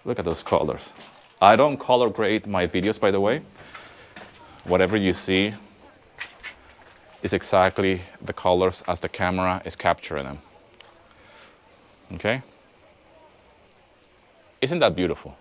Look at those colors. I don't color grade my videos, by the way. Whatever you see is exactly the colors as the camera is capturing them. Okay? Isn't that beautiful?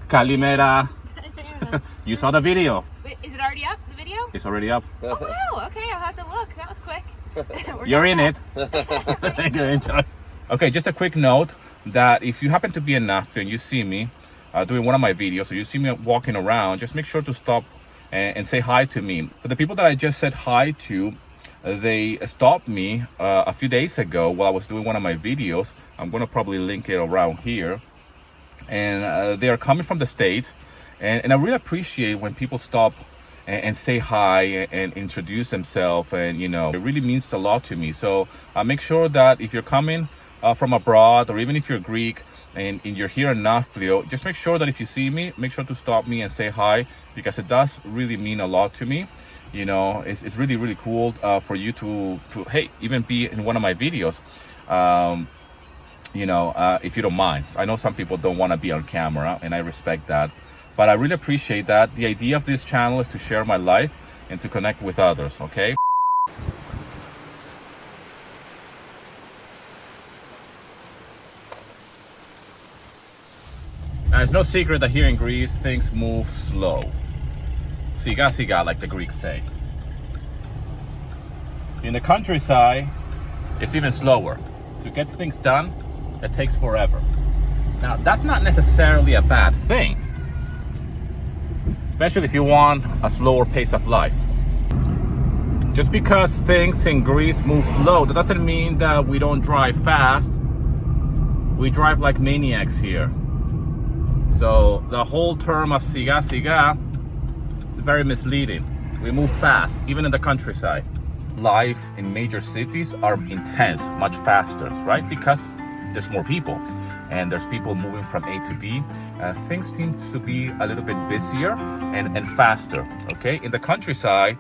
Calimera. You saw the video. Wait, is it already up, the video? It's already up. Oh, wow. Okay, I'll have to look. That was quick. You're in it. Good, enjoy. Okay, just a quick note that if you happen to be in Nashville and you see me doing one of my videos, or you see me walking around, just make sure to stop and say hi to me. For the people that I just said hi to, they stopped me a few days ago while I was doing one of my videos. I'm going to probably link it around here. And they are coming from the States. And I really appreciate when people stop and say hi and introduce themselves. And, you know, it really means a lot to me. So make sure that if you're coming from abroad, or even if you're Greek and you're here in Nashville, just make sure that if you see me, make sure to stop me and say hi, because it does really mean a lot to me. You know, it's really, really cool for you to, hey, even be in one of my videos. You know, if you don't mind. I know some people don't want to be on camera, and I respect that. But I really appreciate that. The idea of this channel is to share my life and to connect with others, okay? Now, it's no secret that here in Greece, things move slow. Siga siga, like the Greeks say. In the countryside, it's even slower. To get things done, it takes forever. Now, that's not necessarily a bad thing, especially if you want a slower pace of life. Just because things in Greece move slow, that doesn't mean that we don't drive fast. We drive like maniacs here. So the whole term of siga siga is very misleading. We move fast, even in the countryside. Life in major cities are intense, much faster, right? Because there's more people and there's people moving from A to B. Things seem to be a little bit busier and faster, okay? In the countryside,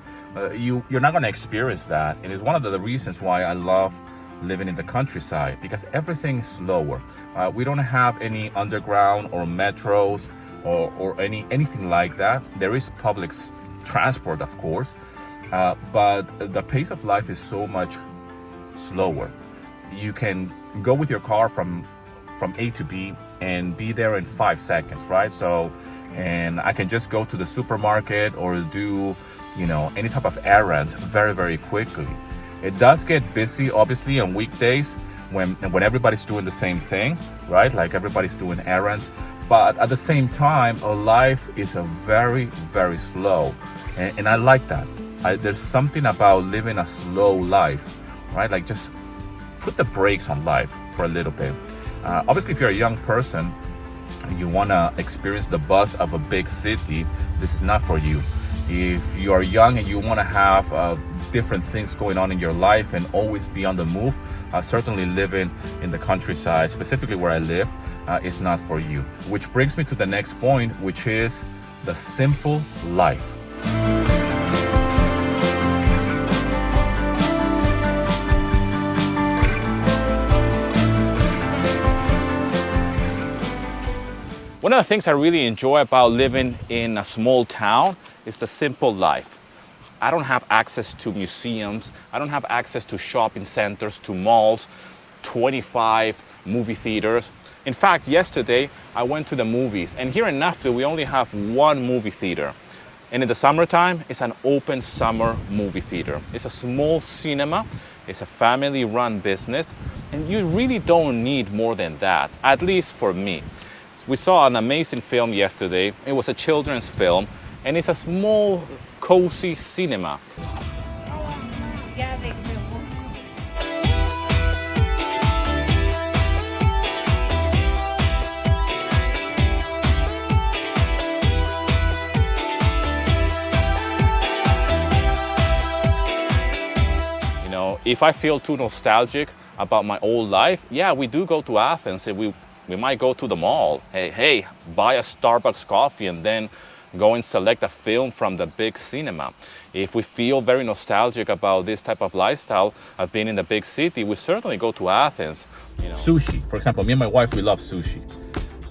you're not gonna experience that. And it's one of the reasons why I love living in the countryside, because everything is slower. We don't have any underground or metros or anything like that. There is public transport, of course, but the pace of life is so much slower. You can go with your car from A to B and be there in 5 seconds, right? So, and I can just go to the supermarket or do, you know, any type of errands very, very quickly. It does get busy, obviously, on weekdays when everybody's doing the same thing, right? Like everybody's doing errands. But at the same time, our life is a very, very slow. And I like that. There's something about living a slow life, right? Like just put the brakes on life for a little bit. Obviously, if you're a young person and you want to experience the buzz of a big city, this is not for you. If you are young and you want to have different things going on in your life and always be on the move, certainly living in the countryside, specifically where I live, is not for you. Which brings me to the next point, which is the simple life. One of the things I really enjoy about living in a small town is the simple life. I don't have access to museums. I don't have access to shopping centers, to malls, 25 movie theaters. In fact, yesterday I went to the movies, and here in Nashville we only have one movie theater. And in the summertime, it's an open summer movie theater. It's a small cinema. It's a family-run business, and you really don't need more than that, at least for me. We saw an amazing film yesterday. It was a children's film, and it's a small, cozy cinema. if I feel too nostalgic about my old life, yeah, we do go to Athens and we might go to the mall. Hey, buy a Starbucks coffee and then go and select a film from the big cinema. If we feel very nostalgic about this type of lifestyle of being in the big city, we certainly go to Athens. You know. Sushi, for example, me and my wife, we love sushi.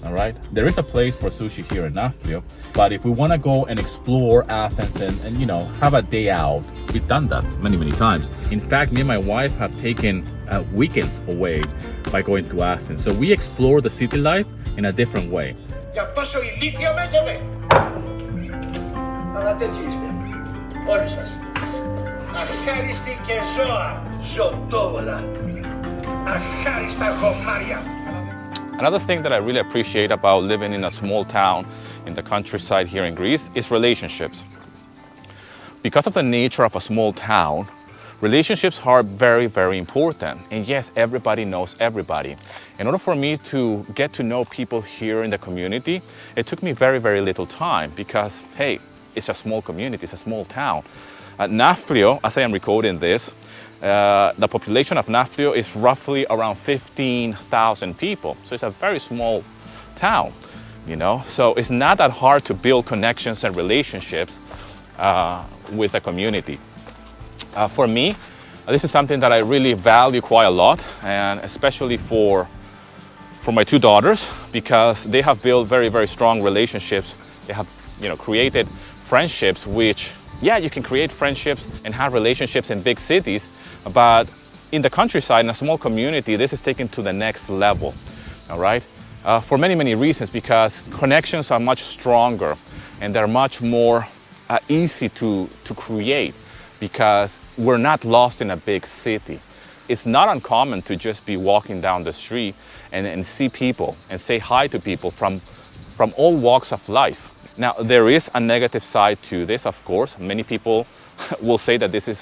All right, there is a place for sushi here in Nafplio, but if we want to go and explore Athens and you know, have a day out, we've done that many times. In fact, me and my wife have taken weekends away by going to Athens. So we explore the city life in a different way. Αλλά τέτοιοι είστε. Όλοι σας. Αχάριστοι και ζώα. Ζωτόβολα. Αχάριστα χωμάρια. Another thing that I really appreciate about living in a small town in the countryside here in Greece is relationships. Because of the nature of a small town, relationships are very important. And yes, everybody knows everybody. In order for me to get to know people here in the community, it took me very little time because, hey, it's a small community, it's a small town. At Nafplio, as I am recording this, the population of Nafplio is roughly around 15,000 people. So it's a very small town, you know? So it's not that hard to build connections and relationships with the community. For me, this is something that I really value quite a lot, and especially for my two daughters, because they have built very strong relationships. They have, you know, created friendships, which, yeah, you can create friendships and have relationships in big cities, but in the countryside, in a small community, this is taken to the next level, all right? For many reasons, because connections are much stronger and they're much more easy to create, because we're not lost in a big city. It's not uncommon to just be walking down the street and see people and say hi to people from all walks of life. Now, there is a negative side to this, of course. Many people will say that this is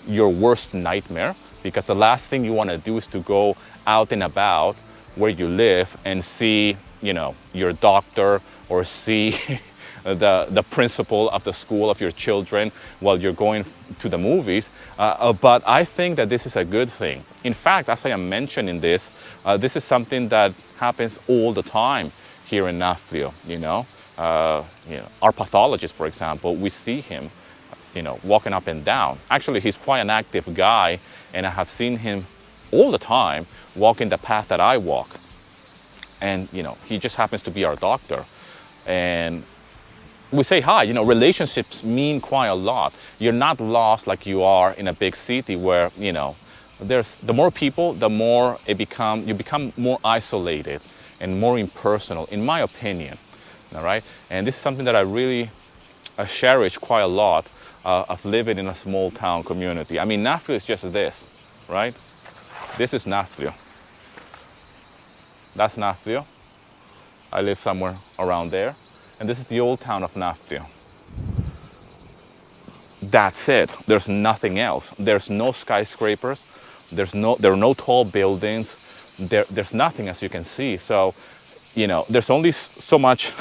your worst nightmare, because the last thing you want to do is to go out and about where you live and see, you know, your doctor or see the principal of the school of your children while you're going to the movies. But I think that this is a good thing. In fact, as I am mentioning this is something that happens all the time here in Nafplio, you know. Our pathologist, for example, we see him, you know, walking up and down. Actually, he's quite an active guy, and I have seen him all the time walking the path that I walk. And, you know, he just happens to be our doctor. And we say hi. You know, relationships mean quite a lot. You're not lost like you are in a big city where, you know, the more people, the more you become more isolated and more impersonal, in my opinion. All right? And this is something that I really cherish quite a lot of living in a small town community. I mean, Nafplio is just this, right? This is Nafplio. That's Nafplio. I live somewhere around there. And this is the old town of Nafplio. That's it. There's nothing else. There's no skyscrapers. There are no tall buildings. There's nothing, as you can see. So, you know, there's only so much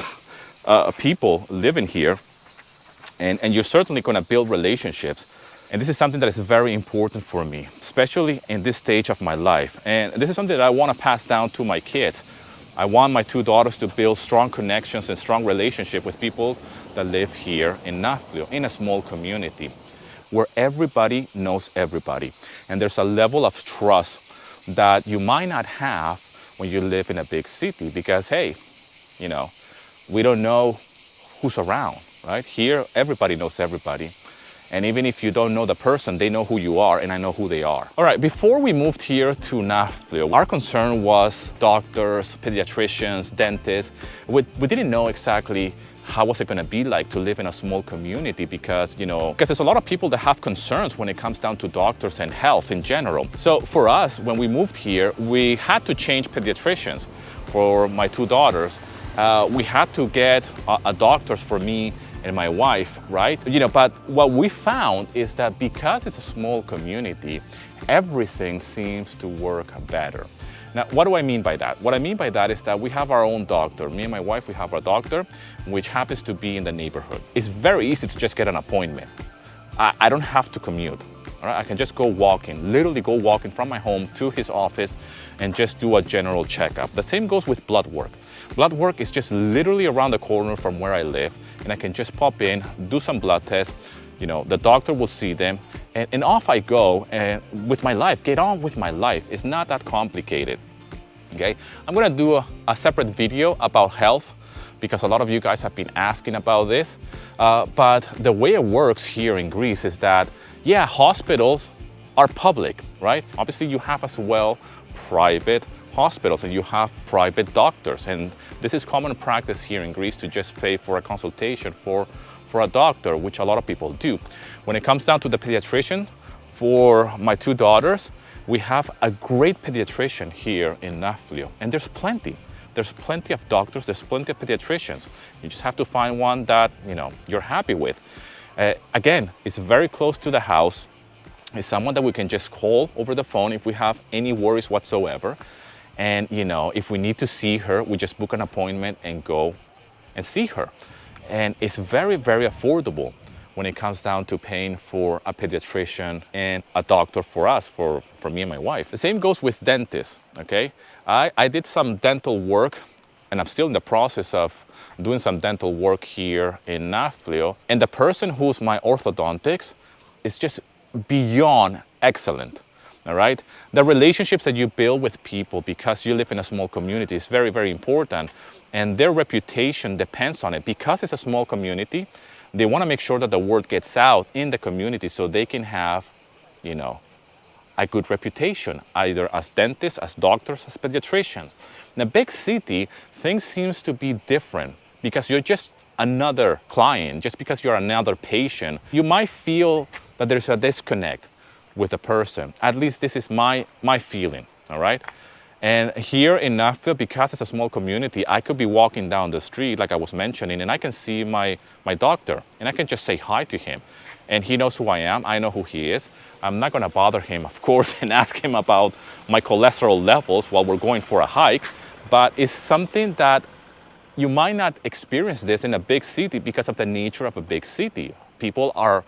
people living here. And you're certainly going to build relationships. And this is something that is very important for me, especially in this stage of my life. And this is something that I want to pass down to my kids. I want my two daughters to build strong connections and strong relationship with people that live here in Nafplio, in a small community where everybody knows everybody. And there's a level of trust that you might not have when you live in a big city, because, hey, you know, we don't know who's around, right? Here, everybody knows everybody. And even if you don't know the person, they know who you are, and I know who they are. All right, before we moved here to Nafplio, our concern was doctors, pediatricians, dentists. We didn't know exactly how was it going to be like to live in a small community, because there's a lot of people that have concerns when it comes down to doctors and health in general. So for us, when we moved here, we had to change pediatricians for my two daughters. We had to get a doctor for me and my wife, right? But what we found is that because it's a small community, everything seems to work better. Now, what do I mean by that? What I mean by that is that we have our own doctor. Me and my wife, we have our doctor, which happens to be in the neighborhood. It's very easy to just get an appointment. I don't have to commute, All right, I can just go walking, literally go walking from my home to his office and just do a general checkup. The same goes with blood work. Blood work is just literally around the corner from where I live, and I can just pop in, do some blood tests. You know, the doctor will see them, and off I go and with my life, get on with my life. It's not that complicated, okay? I'm gonna do a separate video about health because a lot of you guys have been asking about this. But the way it works here in Greece is that, yeah, hospitals are public, right? Obviously you have as well private hospitals and you have private doctors. And this is common practice here in Greece to just pay for a consultation for a doctor, which a lot of people do. When it comes down to the pediatrician, for my two daughters, we have a great pediatrician here in Nafplio, and there's plenty. There's plenty of doctors, there's plenty of pediatricians. You just have to find one that, you know, you're happy with. Again, it's very close to the house. It's someone that we can just call over the phone if we have any worries whatsoever. And, you know, if we need to see her, we just book an appointment and go and see her. And it's very, very affordable when it comes down to paying for a pediatrician and a doctor for us, for me and my wife. The same goes with dentists, okay? I did some dental work, and I'm still in the process of doing some dental work here in Nafplio. And the person who's my orthodontics is just beyond excellent, all right? The relationships that you build with people because you live in a small community is very, very important. And their reputation depends on it. Because it's a small community, they want to make sure that the word gets out in the community so they can have, you know, a good reputation, either as dentists, as doctors, as pediatricians. In a big city, things seems to be different because you're just another client, just because you're another patient. You might feel that there's a disconnect with the person. At least this is my feeling, all right? And here in Nafplio, because it's a small community, I could be walking down the street, like I was mentioning, and I can see my doctor, and I can just say hi to him. And he knows who I am, I know who he is. I'm not gonna bother him, of course, and ask him about my cholesterol levels while we're going for a hike, but it's something that you might not experience this in a big city because of the nature of a big city. People are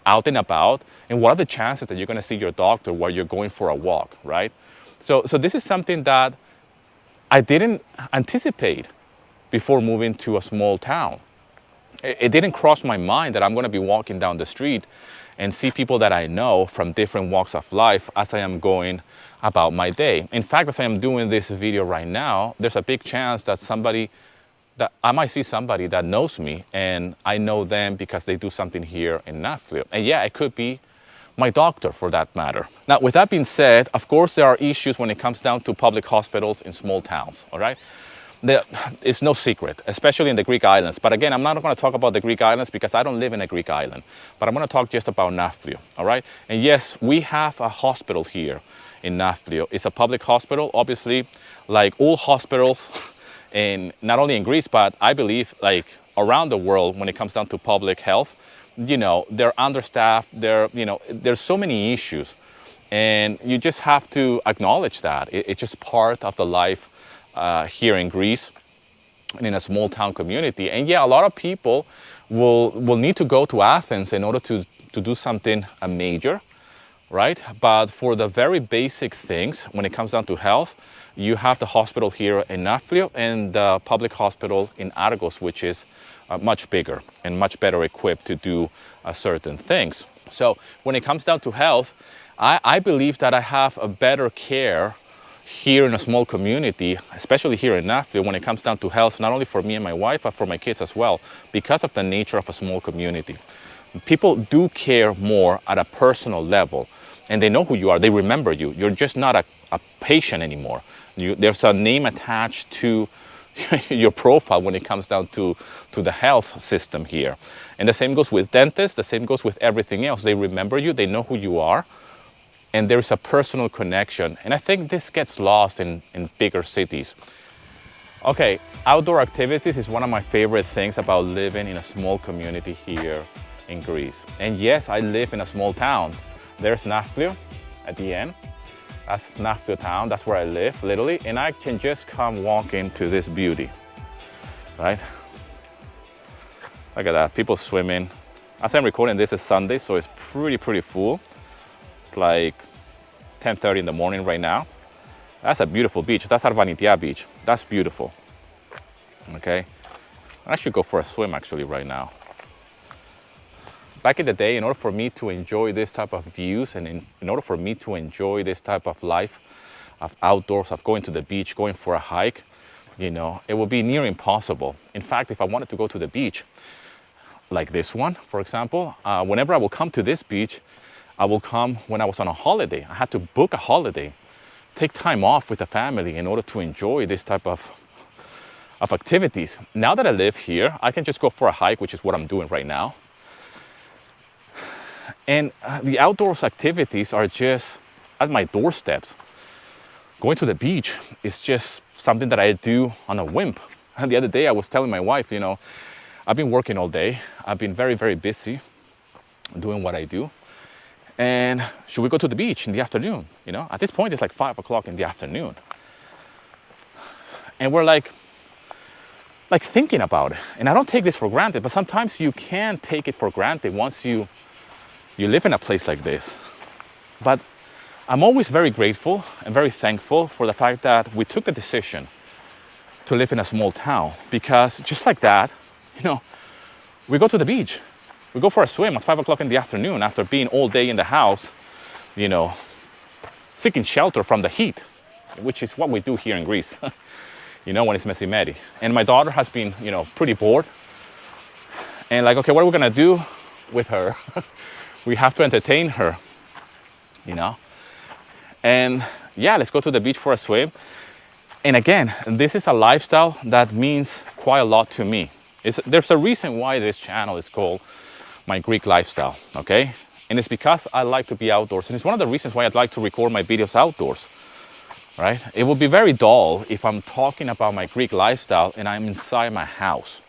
out and about, and what are the chances that you're gonna see your doctor while you're going for a walk, right? So this is something that I didn't anticipate before moving to a small town. It didn't cross my mind that I'm going to be walking down the street and see people that I know from different walks of life as I am going about my day. In fact, as I am doing this video right now, there's a big chance that I might see somebody that knows me and I know them because they do something here in Nafplio. And yeah, it could be my doctor for that matter. Now, with that being said, of course, there are issues when it comes down to public hospitals in small towns, all right? It's no secret, especially in the Greek islands. But again, I'm not gonna talk about the Greek islands because I don't live in a Greek island, but I'm gonna talk just about Nafplio, all right? And yes, we have a hospital here in Nafplio. It's a public hospital, obviously, like all hospitals, not only in Greece, but I believe like around the world when it comes down to public health. You know, they're understaffed, there's so many issues, and you just have to acknowledge that. It's just part of the life here in Greece and in a small town community. And yeah, a lot of people will need to go to Athens in order to do something major, right? But for the very basic things, when it comes down to health, you have the hospital here in Nafplio and the public hospital in Argos, which is much bigger and much better equipped to do certain things. So when it comes down to health, I believe that I have a better care here in a small community, especially here in Nafplio, when it comes down to health, not only for me and my wife, but for my kids as well, because of the nature of a small community. People do care more at a personal level, and they know who you are, they remember you. You're just not a patient anymore. There's a name attached to your profile when it comes down to the health system here. And the same goes with dentists, the same goes with everything else. They remember you, they know who you are, and there's a personal connection. And I think this gets lost in bigger cities. Okay, outdoor activities is one of my favorite things about living in a small community here in Greece. And yes, I live in a small town. There's Nafplio at the end. That's Nafplio town, that's where I live, literally, and I can just come walk into this beauty, right? Look at that, people swimming. As I'm recording this, is Sunday, so it's pretty full. It's like 10:30 in the morning right now. That's a beautiful beach. That's Arbanitia Beach. That's beautiful. Okay. I should go for a swim actually right now. Back in the day, in order for me to enjoy this type of views and in order for me to enjoy this type of life, of outdoors, of going to the beach, going for a hike, you know, it would be near impossible. In fact, if I wanted to go to the beach, like this one, for example, whenever I will come to this beach, I will come when I was on a holiday. I had to book a holiday, take time off with the family in order to enjoy this type of activities. Now that I live here, I can just go for a hike, which is what I'm doing right now. And the outdoors activities are just at my doorsteps. Going to the beach is just something that I do on a whim. And the other day I was telling my wife, you know, I've been working all day. I've been very, very busy doing what I do. And should we go to the beach in the afternoon? You know, at this point it's like 5 o'clock in the afternoon. And we're like thinking about it. And I don't take this for granted, but sometimes you can take it for granted once you live in a place like this. But I'm always very grateful and very thankful for the fact that we took the decision to live in a small town, because just like that, you know, we go to the beach. We go for a swim at 5 o'clock in the afternoon after being all day in the house, you know, seeking shelter from the heat, which is what we do here in Greece, you know, when it's mesimeri. And my daughter has been, you know, pretty bored. And like, okay, what are we gonna do with her? We have to entertain her, you know? And yeah, let's go to the beach for a swim. And again, this is a lifestyle that means quite a lot to me. There's a reason why this channel is called My Greek Lifestyle, okay? And it's because I like to be outdoors. And it's one of the reasons why I'd like to record my videos outdoors, right? It would be very dull if I'm talking about my Greek lifestyle and I'm inside my house,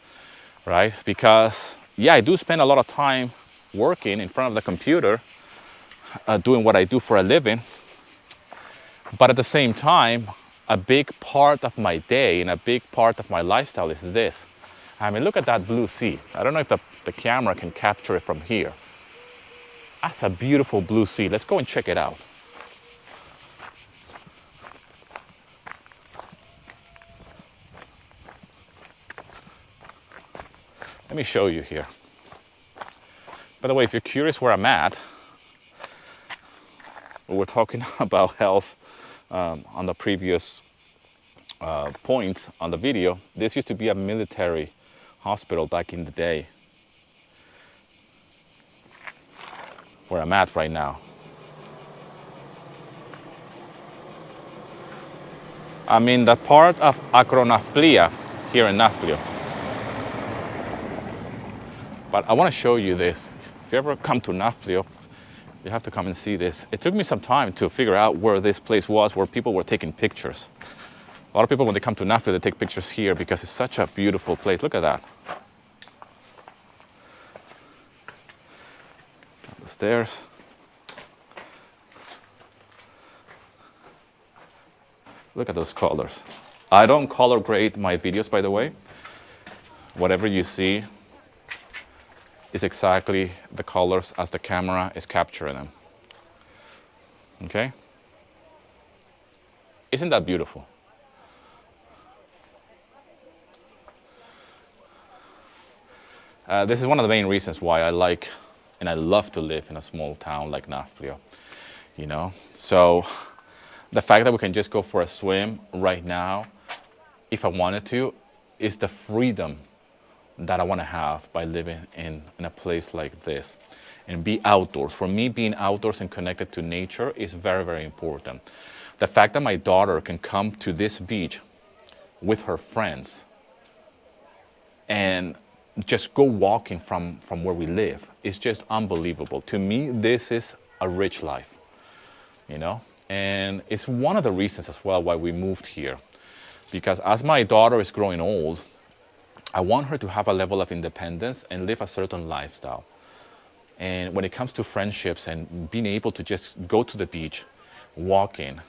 right? Because yeah, I do spend a lot of time working in front of the computer, doing what I do for a living. But at the same time, a big part of my day and a big part of my lifestyle is this. I mean, look at that blue sea. I don't know if the camera can capture it from here. That's a beautiful blue sea. Let's go and check it out. Let me show you here. By the way, if you're curious where I'm at, we were talking about health on the previous points on the video. This used to be a military hospital back in the day, where I'm at right now. I'm in the part of Acronafplia here in Nafplio. But I want to show you this. If you ever come to Nafplio, you have to come and see this. It took me some time to figure out where this place was, where people were taking pictures. A lot of people, when they come to Nafplio, they take pictures here because it's such a beautiful place. Look at that. The stairs. Look at those colors. I don't color grade my videos, by the way. Whatever you see is exactly the colors as the camera is capturing them. Okay? Isn't that beautiful? This is one of the main reasons why I like and I love to live in a small town like Nafplio, you know? So the fact that we can just go for a swim right now, if I wanted to, is the freedom that I want to have by living in a place like this and be outdoors. For me, being outdoors and connected to nature is very, very important. The fact that my daughter can come to this beach with her friends and just go walking from where we live is just unbelievable. To me, this is a rich life, you know? And it's one of the reasons as well why we moved here. Because as my daughter is growing old, I want her to have a level of independence and live a certain lifestyle. And when it comes to friendships and being able to just go to the beach, walking,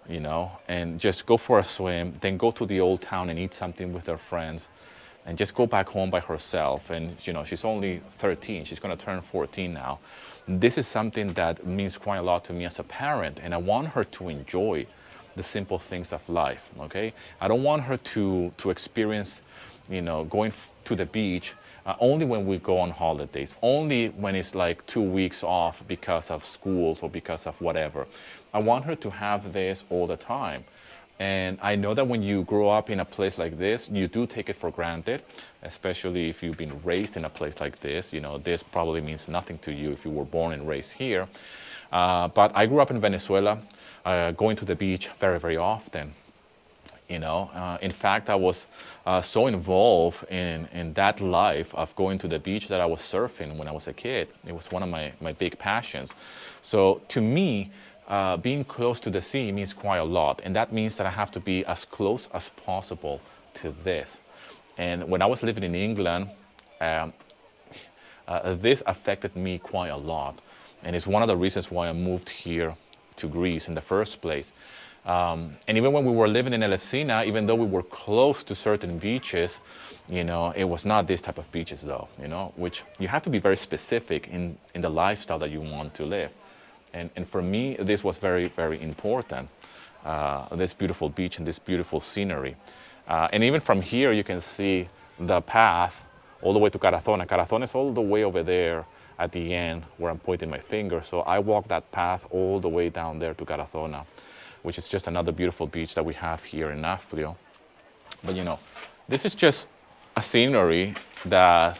you know, and just go for a swim, then go to the old town and eat something with her friends, and just go back home by herself. And, you know, she's only 13, she's gonna turn 14 now. this is something that means quite a lot to me as a parent, and I want her to enjoy the simple things of life, okay? I don't want her to experience, going to the beach only when we go on holidays, only when it's like 2 weeks off because of schools or because of whatever. I want her to have this all the time. And I know that when you grow up in a place like this, you do take it for granted, especially if you've been raised in a place like this. This probably means nothing to you if you were born and raised here. But I grew up in Venezuela, going to the beach very, very often. In fact, I was so involved in that life of going to the beach that I was surfing when I was a kid. It was one of my big passions. So to me, being close to the sea means quite a lot. And that means that I have to be as close as possible to this. And when I was living in England, this affected me quite a lot. And it's one of the reasons why I moved here to Greece in the first place. And even when we were living in Elefsina, even though we were close to certain beaches, it was not this type of beaches though, which you have to be very specific in the lifestyle that you want to live. And for me, this was very, very important, this beautiful beach and this beautiful scenery. And even from here, you can see the path all the way to Carazona. Carazona is all the way over there at the end where I'm pointing my finger. So I walked that path all the way down there to Carazona, which is just another beautiful beach that we have here in Nafplio. But this is just a scenery that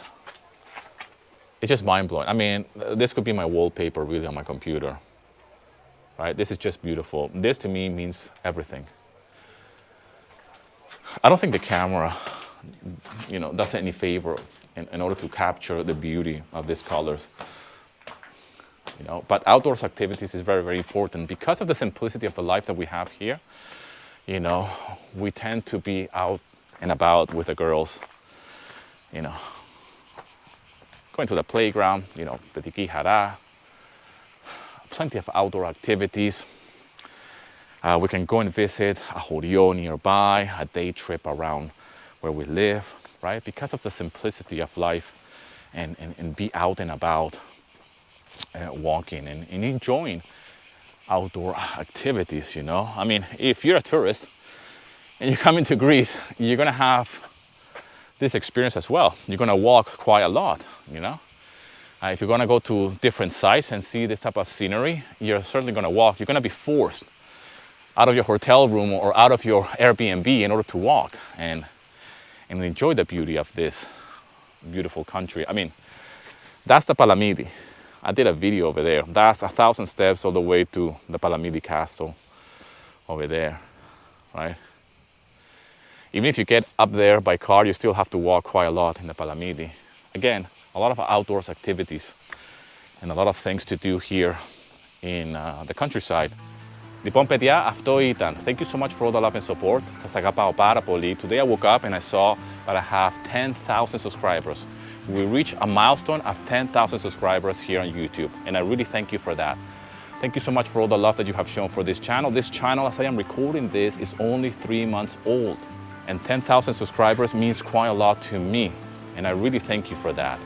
it's just mind-blowing. I mean, this could be my wallpaper really on my computer, right? This is just beautiful. This to me means everything. I don't think the camera, does any favor in order to capture the beauty of these colors. But outdoors activities is very, very important because of the simplicity of the life that we have here. We tend to be out and about with the girls, going to the playground, Petiquijara, plenty of outdoor activities. We can go and visit a Jorio nearby, a day trip around where we live, right? Because of the simplicity of life and be out and about, walking and enjoying outdoor activities, I mean, if you're a tourist and you come into Greece, you're gonna have this experience as well. You're gonna walk quite a lot, if you're gonna go to different sites and see this type of scenery, you're certainly gonna walk. You're gonna be forced out of your hotel room or out of your Airbnb in order to walk and enjoy the beauty of this beautiful country. I mean, that's the Palamidi. I did a video over there. That's 1,000 steps all the way to the Palamidi Castle over there, right? Even if you get up there by car, you still have to walk quite a lot in the Palamidi. Again, a lot of outdoors activities and a lot of things to do here in the countryside. Λοιπόν, παιδιά, αυτό ήταν. Thank you so much for all the love and support. Σας αγαπάω πάρα πολύ. Today I woke up and I saw that I have 10,000 subscribers. We reached a milestone of 10,000 subscribers here on YouTube, and I really thank you for that. Thank you so much for all the love that you have shown for this channel. This channel, as I am recording this, is only 3 months old, and 10,000 subscribers means quite a lot to me, and I really thank you for that.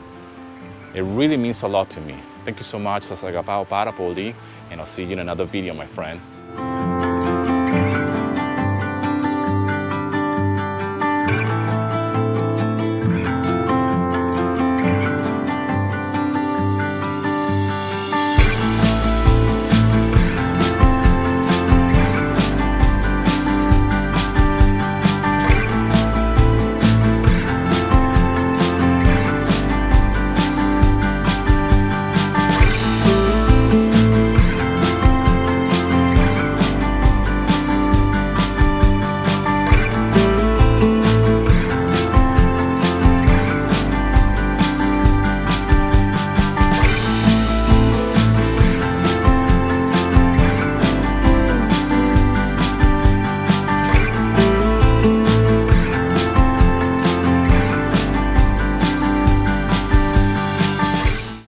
It really means a lot to me. Thank you so much. Σας αγαπάω πάρα πολύ, and I'll see you in another video, my friend.